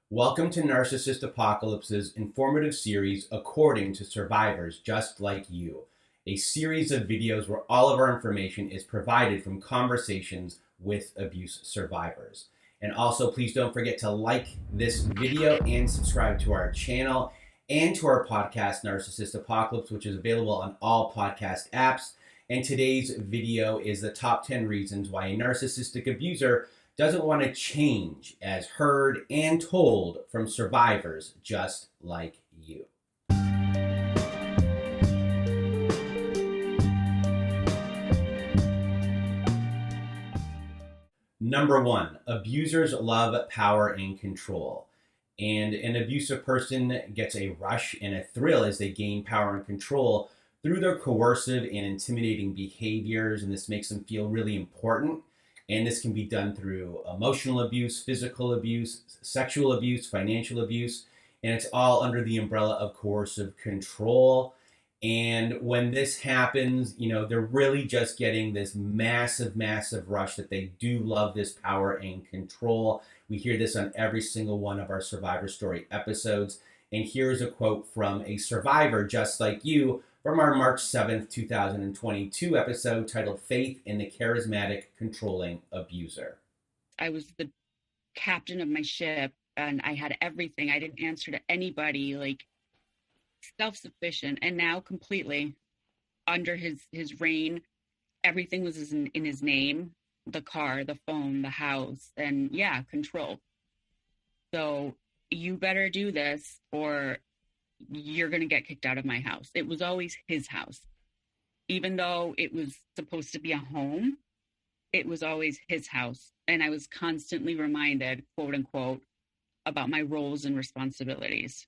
Welcome to Narcissist Apocalypse's informative series, According to Survivors Just Like You, a series of videos where all of our information is provided from conversations with abuse survivors. And also, please don't forget to like this video and subscribe to our channel and to our podcast, Narcissist Apocalypse, which is available on all podcast apps. And today's video is the top 10 reasons why a narcissistic abuser doesn't want to change, as heard and told from survivors just like you. Number one, abusers love power and control. And an abusive person gets a rush and a thrill as they gain power and control through their coercive and intimidating behaviors, and this makes them feel really important. And this can be done through emotional abuse, physical abuse, sexual abuse, financial abuse, and it's all under the umbrella of coercive control. And when this happens, they're really just getting this massive rush that they do love this power and control. We hear this on every single one of our Survivor Story episodes. And here's a quote from a survivor just like you from our March 7th, 2022 episode titled Faith in the Charismatic Controlling Abuser. I was the captain of my ship and I had everything. I didn't answer to anybody, like self-sufficient, and now completely under his reign, everything was in his name, the car, the phone, the house, and control. So you better do this or you're going to get kicked out of my house. It was always his house. Even though it was supposed to be a home, it was always his house. And I was constantly reminded, quote unquote, about my roles and responsibilities.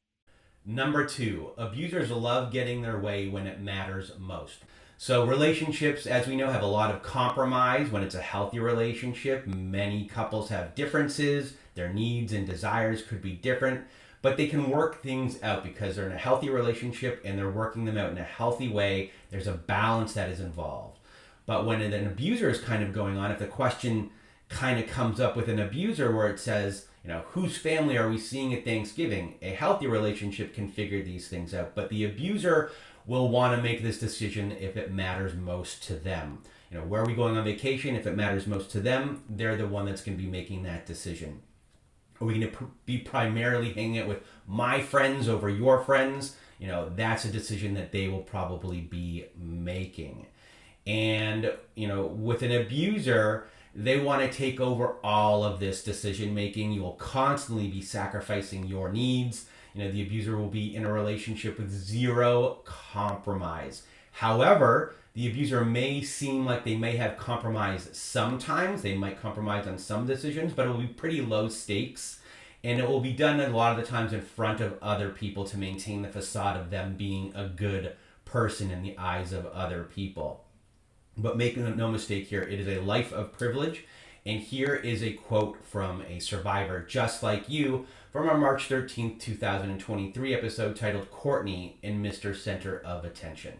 Number two, abusers love getting their way when it matters most. So relationships, as we know, have a lot of compromise when it's a healthy relationship. Many couples have differences. Their needs and desires could be different, but they can work things out because they're in a healthy relationship and they're working them out in a healthy way. There's a balance that is involved. But when an abuser is kind of going on, if the question kind of comes up with an abuser where it says, whose family are we seeing at Thanksgiving? A healthy relationship can figure these things out, but the abuser will want to make this decision if it matters most to them. Where are we going on vacation? If it matters most to them, they're the one that's going to be making that decision. Are we going to be primarily hanging out with my friends over your friends? That's a decision that they will probably be making. And, with an abuser, they want to take over all of this decision making. You will constantly be sacrificing your needs. The abuser will be in a relationship with zero compromise. However, the abuser may seem like they may have compromised sometimes. They might compromise on some decisions, but it will be pretty low stakes. And it will be done a lot of the times in front of other people to maintain the facade of them being a good person in the eyes of other people. But make no mistake here, it is a life of privilege. And here is a quote from a survivor just like you from our March 13th, 2023 episode titled Courtney and Mr. Center of Attention.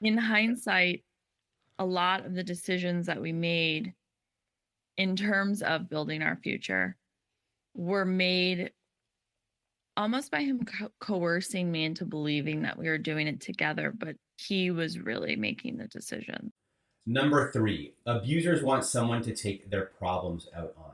In hindsight, a lot of the decisions that we made in terms of building our future were made almost by him coercing me into believing that we were doing it together, but he was really making the decision. Number three, abusers want someone to take their problems out on.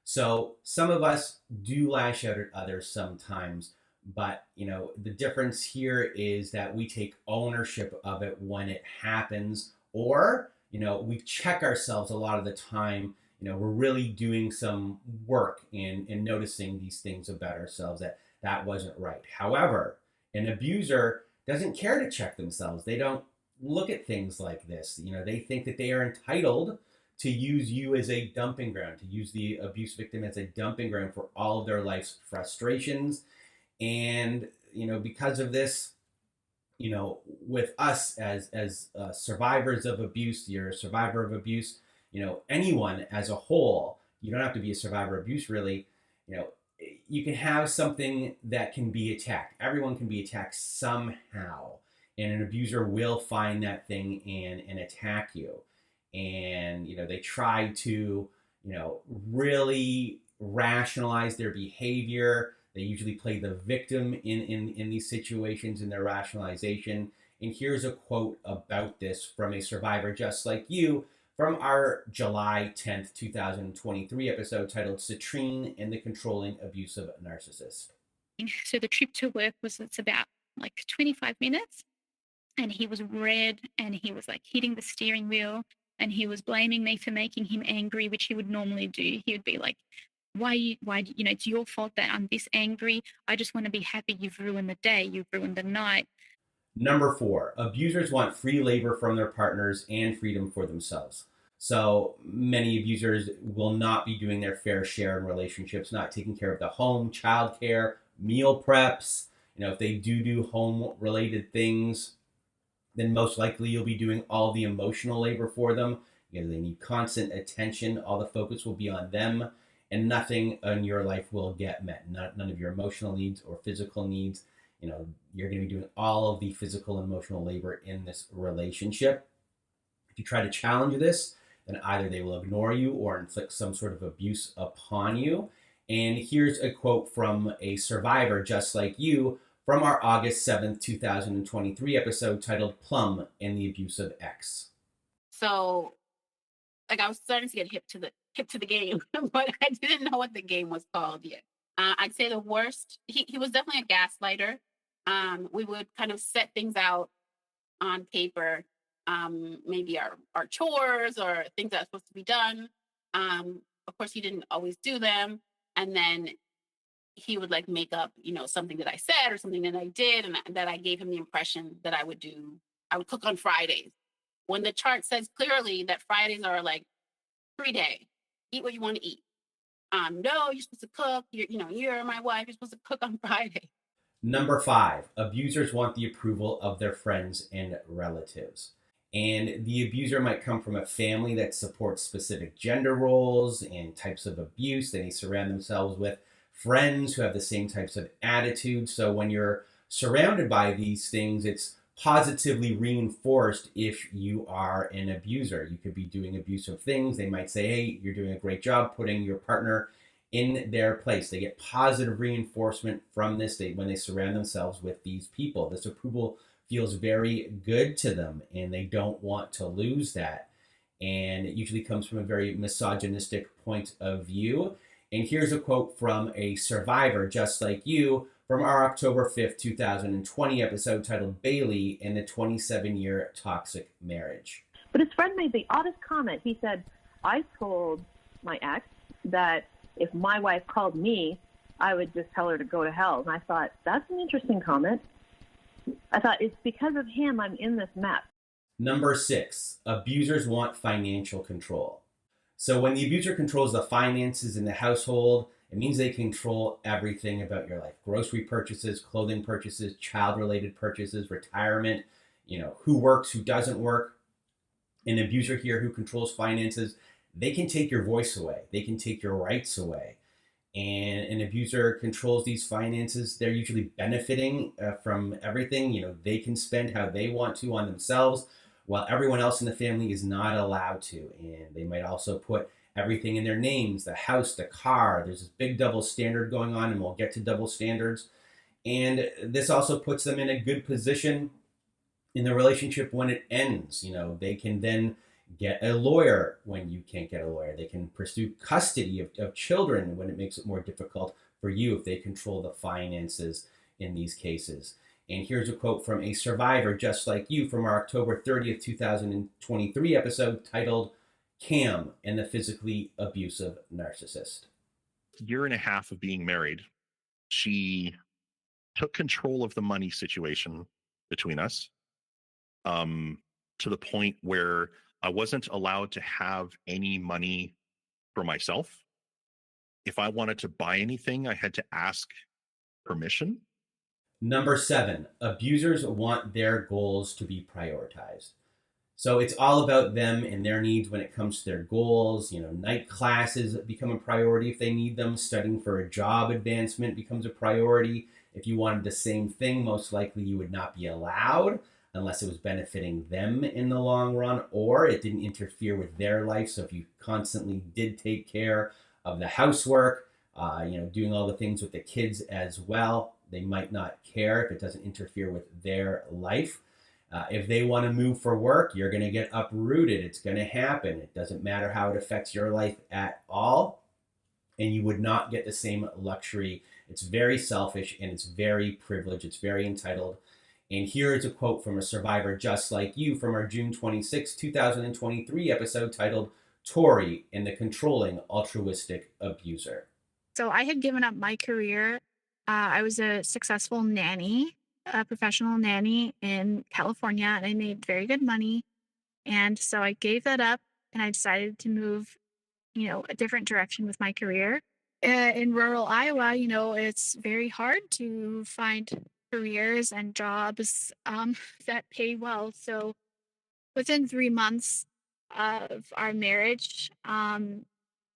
So some of us do lash out at others sometimes, but the difference here is that we take ownership of it when it happens, or we check ourselves a lot of the time. We're really doing some work in noticing these things about ourselves that wasn't right. However, an abuser doesn't care to check themselves. They don't look at things like this. They think that they are entitled to use you as a dumping ground, to use the abuse victim as a dumping ground for all of their life's frustrations. And, because of this, with us as survivors of abuse, you're a survivor of abuse, anyone as a whole, you don't have to be a survivor of abuse really, you can have something that can be attacked. Everyone can be attacked somehow. And an abuser will find that thing and attack you. And, they try to, really rationalize their behavior. They usually play the victim in these situations in their rationalization. And here's a quote about this from a survivor just like you from our July 10th, 2023 episode titled Citrine and the Controlling Abusive Narcissist. So the trip to work it's about like 25 minutes, and he was red and he was like hitting the steering wheel, and he was blaming me for making him angry, which he would normally do. He would be like, why, it's your fault that I'm this angry. I just want to be happy. You've ruined the day. You've ruined the night. Number 4, abusers want free labor from their partners and freedom for themselves. So many abusers will not be doing their fair share in relationships, not taking care of the home, childcare, meal preps. If they do home related things, then most likely you'll be doing all the emotional labor for them because they need constant attention. All the focus will be on them, and nothing in your life will get met. None of your emotional needs or physical needs. You're going to be doing all of the physical and emotional labor in this relationship. If you try to challenge this, then either they will ignore you or inflict some sort of abuse upon you. And here's a quote from a survivor just like you from our August 7th, 2023 episode titled Plum and the Abusive Ex. So, I was starting to get hip to the game, but I didn't know what the game was called yet. I'd say the worst, he was definitely a gaslighter. We would kind of set things out on paper, maybe our chores or things that are supposed to be done. Of course, he didn't always do them. And then he would like make up, something that I said or something that I did, and that I gave him the impression that I would do. I would cook on Fridays when the chart says clearly that Fridays are like free day. Eat what you want to eat. No, you're supposed to cook. You're my wife. You're supposed to cook on Friday. Number 5, abusers want the approval of their friends and relatives. And the abuser might come from a family that supports specific gender roles and types of abuse. They surround themselves with friends who have the same types of attitudes. So when you're surrounded by these things, it's positively reinforced if you are an abuser. You could be doing abusive things. They might say, hey, you're doing a great job putting your partner in their place. They get positive reinforcement from this when they surround themselves with these people. This approval feels very good to them, and they don't want to lose that. And it usually comes from a very misogynistic point of view. And here's a quote from a survivor just like you from our October 5th, 2020 episode titled Bailey and the 27-year Toxic Marriage. But his friend made the oddest comment. He said, I told my ex that if my wife called me, I would just tell her to go to hell. And I thought, that's an interesting comment. I thought, it's because of him I'm in this mess. Number 6, abusers want financial control. So when the abuser controls the finances in the household, it means they control everything about your life. Grocery purchases, clothing purchases, child-related purchases, retirement, who works, who doesn't work. An abuser here who controls finances, they can take your voice away. They can take your rights away. And an abuser controls these finances. They're usually benefiting from everything. They can spend how they want to on themselves, while everyone else in the family is not allowed to. And they might also put everything in their names, the house, the car. There's this big double standard going on, and we'll get to double standards. And this also puts them in a good position in the relationship when it ends. They can then get a lawyer when you can't get a lawyer. They can pursue custody of children when it makes it more difficult for you if they control the finances in these cases. And here's a quote from a survivor just like you from our October 30th, 2023 episode titled Cam and the Physically Abusive Narcissist. Year and a half of being married, she took control of the money situation between us to the point where I wasn't allowed to have any money for myself. If I wanted to buy anything, I had to ask permission. Number 7, abusers want their goals to be prioritized. So it's all about them and their needs when it comes to their goals. Night classes become a priority if they need them. Studying for a job advancement becomes a priority. If you wanted the same thing, most likely you would not be allowed unless it was benefiting them in the long run or it didn't interfere with their life. So if you constantly did take care of the housework, doing all the things with the kids as well. They might not care if it doesn't interfere with their life. If they want to move for work, you're going to get uprooted. It's going to happen. It doesn't matter how it affects your life at all. And you would not get the same luxury. It's very selfish and it's very privileged. It's very entitled. And here is a quote from a survivor just like you from our June 26, 2023 episode titled Tori and the Controlling Altruistic Abuser. So I had given up my career. I was a successful nanny, a professional nanny in California, and I made very good money. And so I gave that up and I decided to move, a different direction with my career. In rural Iowa, it's very hard to find careers and jobs that pay well. So within 3 months of our marriage,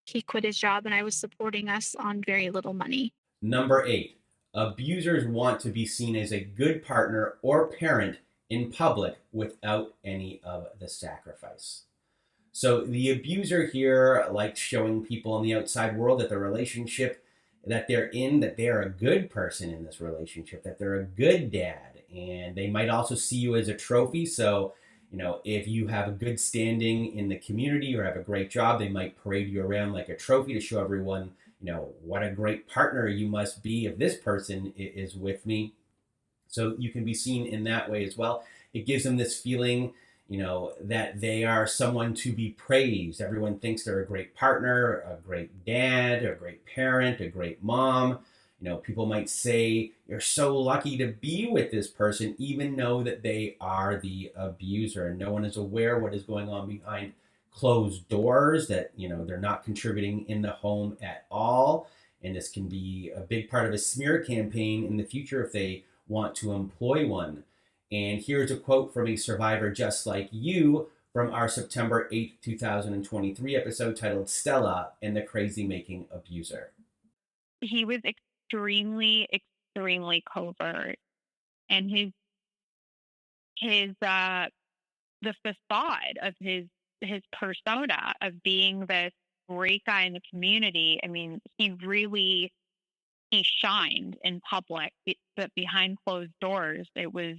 he quit his job and I was supporting us on very little money. Number 8, abusers want to be seen as a good partner or parent in public without any of the sacrifice. So the abuser here likes showing people in the outside world that the relationship that they're in, that they are a good person in this relationship, that they're a good dad. And they might also see you as a trophy. So, if you have a good standing in the community or have a great job, they might parade you around like a trophy to show everyone, what a great partner you must be if this person is with me. So you can be seen in that way as well. It gives them this feeling, that they are someone to be praised. Everyone thinks they're a great partner, a great dad, a great parent, a great mom. People might say, you're so lucky to be with this person, even know that they are the abuser. And no one is aware what is going on behind closed doors, that, they're not contributing in the home at all. And this can be a big part of a smear campaign in the future if they want to employ one. And here's a quote from a survivor just like you from our September 8th, 2023 episode titled Stella and the Crazy Making Abuser. He was extremely, extremely covert. And the facade of his persona of being this great guy in the community, I mean, he shined in public, but behind closed doors, it was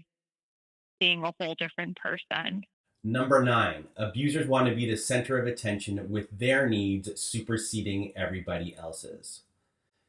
being a whole different person. Number 9, abusers want to be the center of attention with their needs superseding everybody else's.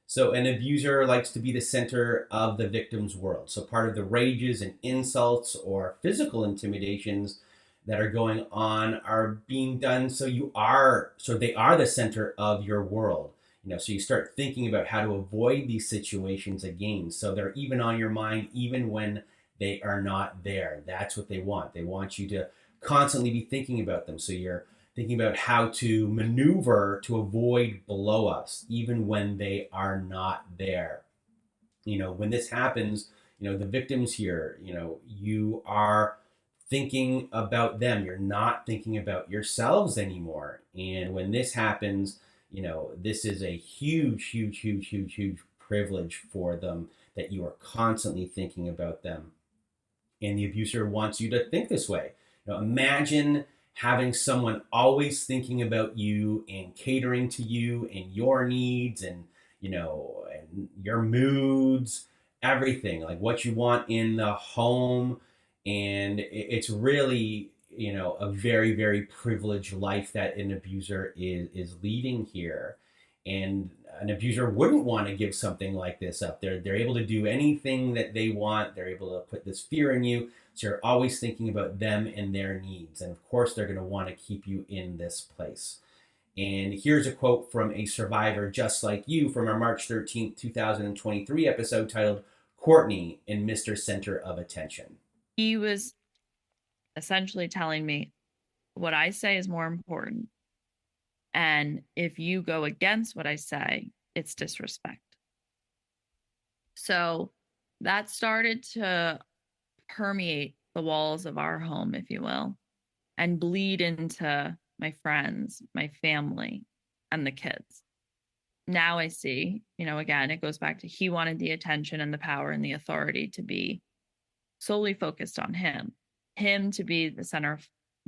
So an abuser likes to be the center of the victim's world. So part of the rages and insults or physical intimidations that are going on are being done so they are the center of your world. So you start thinking about how to avoid these situations again. So they're even on your mind, even when they are not there. That's what they want. They want you to constantly be thinking about them. So you're thinking about how to maneuver to avoid blow-ups, even when they are not there. When this happens, the victims here, you are thinking about them. You're not thinking about yourselves anymore. And when this happens, this is a huge, huge, huge, huge, huge privilege for them that you are constantly thinking about them. And the abuser wants you to think this way. Imagine having someone always thinking about you and catering to you and your needs and, and your moods, everything, like what you want in the home. And it's really, a very, very privileged life that an abuser is leading here. And an abuser wouldn't want to give something like this up. They're able to do anything that they want. They're able to put this fear in you. So you're always thinking about them and their needs. And of course, they're going to want to keep you in this place. And here's a quote from a survivor just like you from our March 13th, 2023 episode titled Courtney and Mr. Center of Attention. He was essentially telling me what I say is more important. And if you go against what I say, it's disrespect. So that started to permeate the walls of our home, if you will, and bleed into my friends, my family, and the kids. Now I see, again, it goes back to he wanted the attention and the power and the authority to be solely focused on him to be the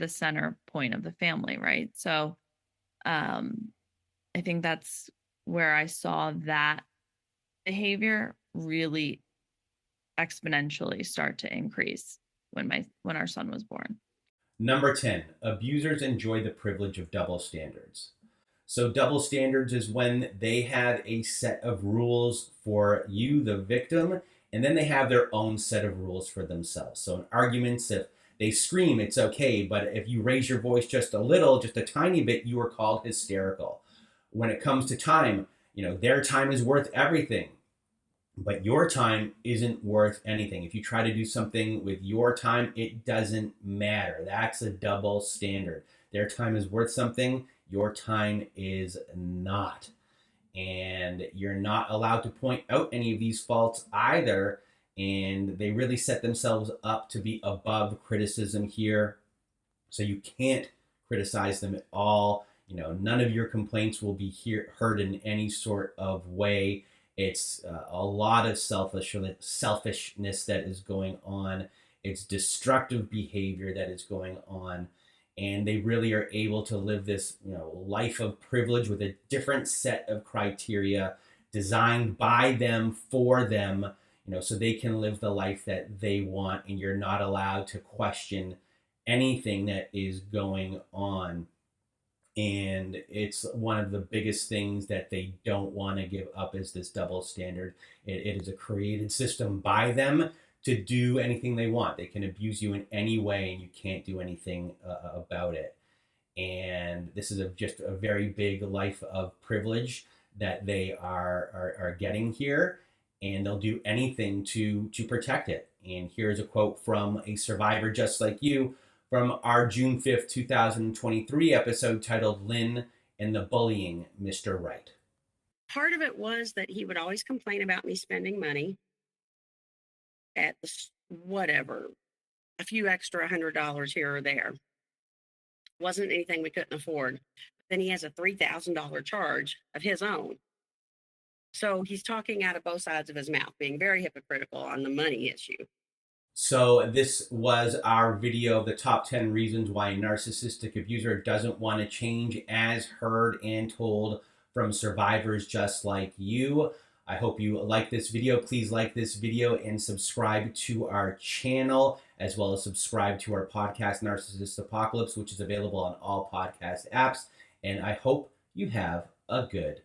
center point of the family, right? So I think that's where I saw that behavior really exponentially start to increase when our son was born. Number 10, abusers enjoy the privilege of double standards. So double standards is when they have a set of rules for you, the victim, and then they have their own set of rules for themselves. So in arguments, if they scream, it's okay, but if you raise your voice just a little, just a tiny bit, you are called hysterical. When it comes to time, their time is worth everything, but your time isn't worth anything. If you try to do something with your time, it doesn't matter. That's a double standard. Their time is worth something, your time is not. And you're not allowed to point out any of these faults either. And they really set themselves up to be above criticism here. So you can't criticize them at all. None of your complaints will be heard in any sort of way. It's a lot of selfishness that is going on. It's destructive behavior that is going on. And they really are able to live this, life of privilege with a different set of criteria designed by them for them, so they can live the life that they want, and you're not allowed to question anything that is going on. And it's one of the biggest things that they don't want to give up is this double standard. It is a created system by them to do anything they want. They can abuse you in any way, and you can't do anything about it. And this is just a very big life of privilege that they are getting here, and they'll do anything to protect it. And here's a quote from a survivor just like you from our June 5th, 2023 episode titled Lynn and the Bullying Mr. Right. Part of it was that he would always complain about me spending money at a few extra $100 here or there. Wasn't anything we couldn't afford. Then he has a $3,000 charge of his own. So he's talking out of both sides of his mouth, being very hypocritical on the money issue. So this was our video of the top 10 reasons why a narcissistic abuser doesn't want to change, as heard and told from survivors just like you. I hope you like this video. Please like this video and subscribe to our channel, as well as subscribe to our podcast, Narcissist Apocalypse, which is available on all podcast apps. And I hope you have a good